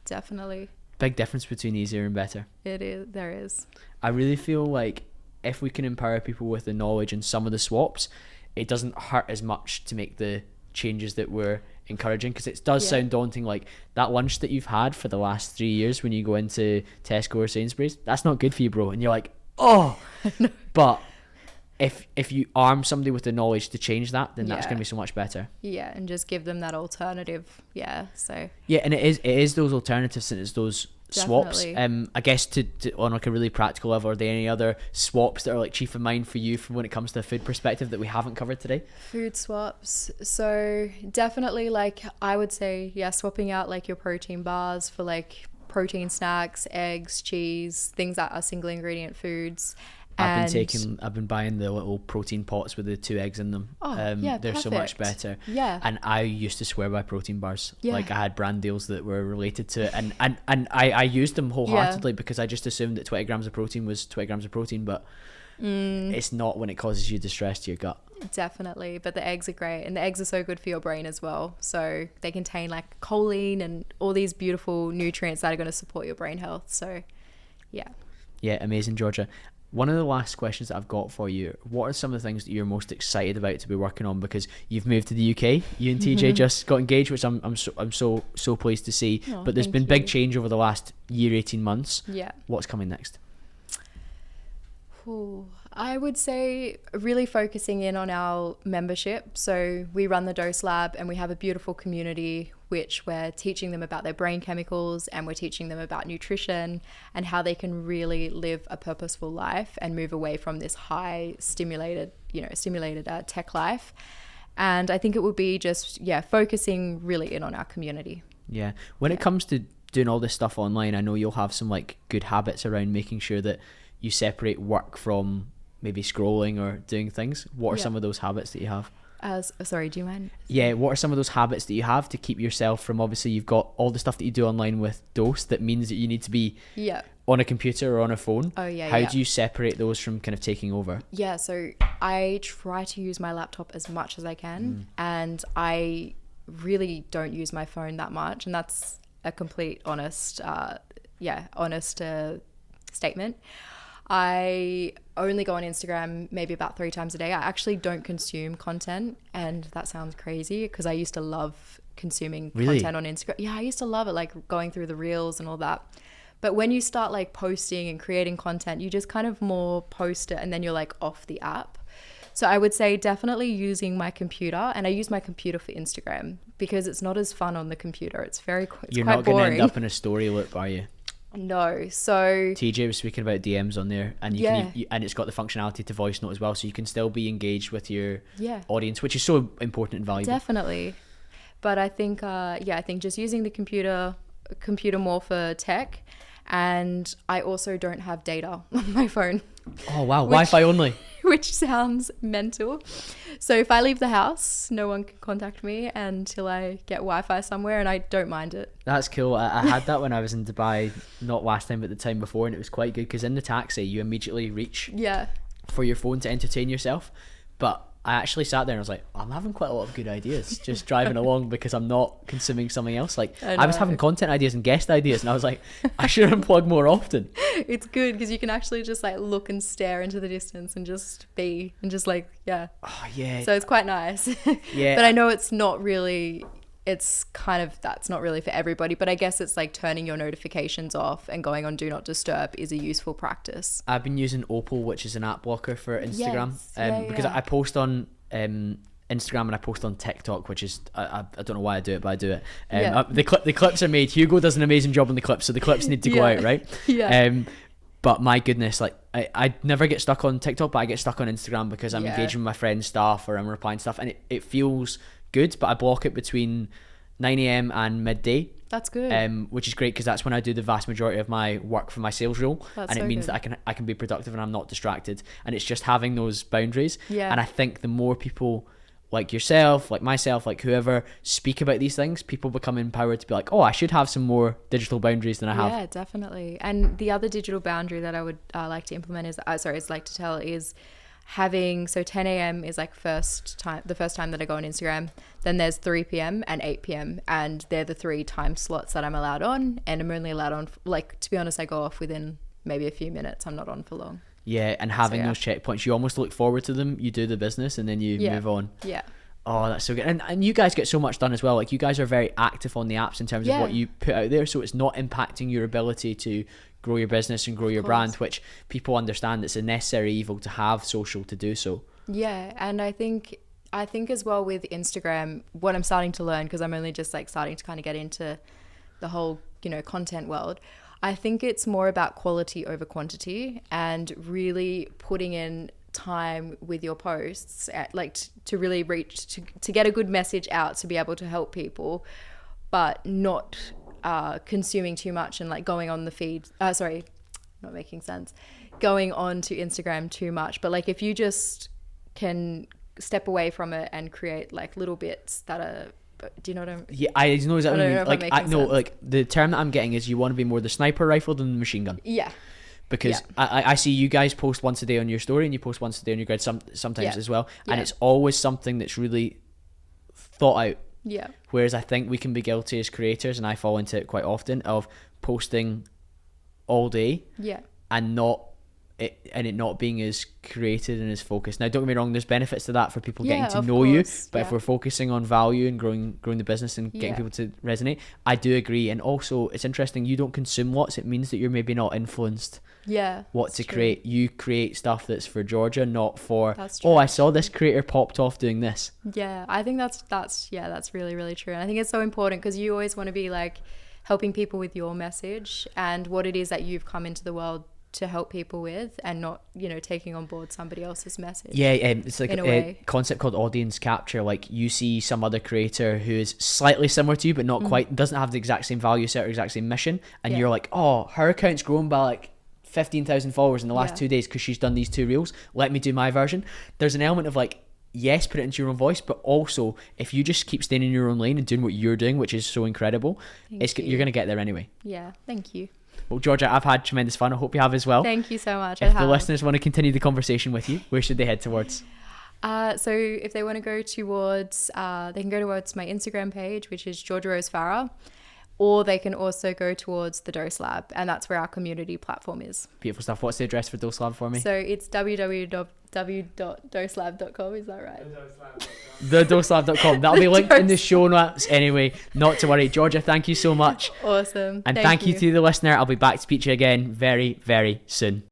definitely. Big difference between easier and better. It is. There is. I really feel like if we can empower people with the knowledge and some of the swaps, it doesn't hurt as much to make the changes that we're encouraging, because it does sound daunting. Like that lunch that you've had for the last 3 years when you go into Tesco or Sainsbury's, that's not good for you, bro. And you're like, oh. But if you arm somebody with the knowledge to change that, then that's going to be so much better. Yeah, and just give them that alternative. Yeah, so. Yeah, and it is those alternatives, and it's those swaps. Definitely. I guess to on like a really practical level, are there any other swaps that are like chief of mind for you from when it comes to a food perspective that we haven't covered today? Food swaps. So definitely, like, I would say, yeah, swapping out like your protein bars for like protein snacks, eggs, cheese, things that are single ingredient foods. I've been buying the little protein pots with the 2 eggs in them. They're so much better. Yeah. And I used to swear by protein bars. Yeah. Like I had brand deals that were related to it, and I used them wholeheartedly because I just assumed that 20 grams of protein was 20 grams of protein, but it's not when it causes you distress to your gut. Definitely, but the eggs are great, and the eggs are so good for your brain as well. So they contain like choline and all these beautiful nutrients that are going to support your brain health. So yeah, amazing, Georgia. One of the last questions that I've got for you, what are some of the things that you're most excited about to be working on? Because you've moved to the UK, you and TJ just got engaged, which I'm so pleased to see. Oh, but there's been big change over the last year, 18 months. Yeah. What's coming next? Ooh, I would say really focusing in on our membership. So we run the Dose Lab, and we have a beautiful community which we're teaching them about their brain chemicals, and we're teaching them about nutrition and how they can really live a purposeful life and move away from this high stimulated tech life. And I think it would be just, focusing really in on our community. Yeah. When it comes to doing all this stuff online, I know you'll have some like good habits around making sure that you separate work from maybe scrolling or doing things. What are some of those habits that you have? Sorry, do you mind? Yeah, what are some of those habits that you have to keep yourself from, obviously you've got all the stuff that you do online with Dose that means that you need to be on a computer or on a phone. Oh yeah. How do you separate those from kind of taking over? Yeah, so I try to use my laptop as much as I can, and I really don't use my phone that much, and that's a complete honest statement. I only go on Instagram maybe about 3 times a day. I actually don't consume content, and that sounds crazy because I used to love consuming content on Instagram. Yeah, I used to love it, like going through the reels and all that. But when you start like posting and creating content, you just kind of more post it and then you're like off the app. So I would say definitely using my computer, and I use my computer for Instagram because it's not as fun on the computer. It's You're quite not going boring. to end up in a story loop, are you? No. So TJ was speaking about DMs on there, and and it's got the functionality to voice note as well, so you can still be engaged with your audience, which is so important and valuable. Definitely. But I think I think just using the computer more for tech, and I also don't have data on my phone. Oh wow, Wi-Fi only. Which sounds mental. So if I leave the house, no one can contact me until I get Wi-Fi somewhere, and I don't mind it. That's cool. I had that when I was in Dubai, not last time but the time before, and it was quite good because in the taxi you immediately reach for your phone to entertain yourself. But I actually sat there and I was like, I'm having quite a lot of good ideas just driving along because I'm not consuming something else. Like I was having content ideas and guest ideas, and I was like, I should unplug more often. It's good because you can actually just like look and stare into the distance and just be and just like So it's quite nice. But I know it's not really, it's kind of, that's not really for everybody, but I guess it's like turning your notifications off and going on do not disturb is a useful practice. I've been using Opal, which is an app blocker for Instagram, because I post on Instagram and I post on TikTok, which is I don't know why I do it, but I do it. The clips are made. Hugo does an amazing job on the clips, so the clips need to go out, right? But my goodness, like I never get stuck on TikTok, but I get stuck on Instagram because I'm engaging with my friends' stuff or I'm replying stuff, and it feels good, but I block it between 9 a.m. and midday. That's good. Which is great because that's when I do the vast majority of my work for my sales role, and it means that I can be productive and I'm not distracted. And it's just having those boundaries. Yeah. And I think the more people like yourself, like myself, like whoever speak about these things, people become empowered to be like, oh, I should have some more digital boundaries than I have. Yeah, definitely. And the other digital boundary that I would like to implement is, having, so 10 a.m. is like the first time that I go on Instagram. Then there's 3 p.m. and 8 p.m. and they're the 3 time slots that I'm allowed on, and I'm only allowed on, like, to be honest, I go off within maybe a few minutes. I'm not on for long. Yeah, and having those checkpoints, you almost look forward to them. You do the business and then you move on. Yeah. Oh, that's so good. And you guys get so much done as well. Like, you guys are very active on the apps in terms of what you put out there, so it's not impacting your ability to grow your business and grow your brand, which people understand it's a necessary evil to have social to do so. Yeah, and I think as well with Instagram, what I'm starting to learn, because I'm only just like starting to kind of get into the whole, content world, I think it's more about quality over quantity, and really putting in time with your posts to really reach to get a good message out, to be able to help people, but not consuming too much and like going on the feed, not making sense, going on to Instagram too much. But like, if you just can step away from it and create like little bits that are, do you know what I'm? Yeah, I know exactly what you mean. Like the term that I'm getting is you want to be more the sniper rifle than the machine gun. Yeah. Because I see you guys post once a day on your story, and you post once a day on your grid sometimes as well, and it's always something that's really thought out. Yeah. Whereas I think we can be guilty as creators, and I fall into it quite often, of posting all day. Yeah. And it not being as created and as focused. Now, don't get me wrong, there's benefits to that for people getting to know you, but if we're focusing on value and growing the business and getting people to resonate, I do agree. And also, it's interesting, you don't consume lots. It means that you're maybe not influenced what to create. You create stuff that's for Georgia, not for, I saw this creator popped off doing this. Yeah, I think that's really, really true. And I think it's so important, because you always want to be like helping people with your message and what it is that you've come into the world to help people with, and not, taking on board somebody else's message. Yeah, it's like a concept called audience capture. Like, you see some other creator who is slightly similar to you, but not quite, doesn't have the exact same value set or exact same mission, and you're like, oh, her account's grown by like 15,000 followers in the last 2 days because she's done these 2 reels. Let me do my version. There's an element of like, yes, put it into your own voice, but also if you just keep staying in your own lane and doing what you're doing, which is so incredible, you're going to get there anyway. Yeah, thank you. Well, Georgia, I've had tremendous fun. I hope you have as well. Thank you so much. If the listeners want to continue the conversation with you, where should they head towards? So if they want to go towards, they can go towards my Instagram page, which is Georgia Rose Farrar, or they can also go towards the Dose Lab, and that's where our community platform is. Beautiful stuff. What's the address for Dose Lab for me? So it's www.doselab.com, is that right? TheDoseLab.com. That'll be linked in the show notes anyway, not to worry. Georgia, thank you so much. Awesome. And thank you to the listener. I'll be back to speak to you again very, very soon.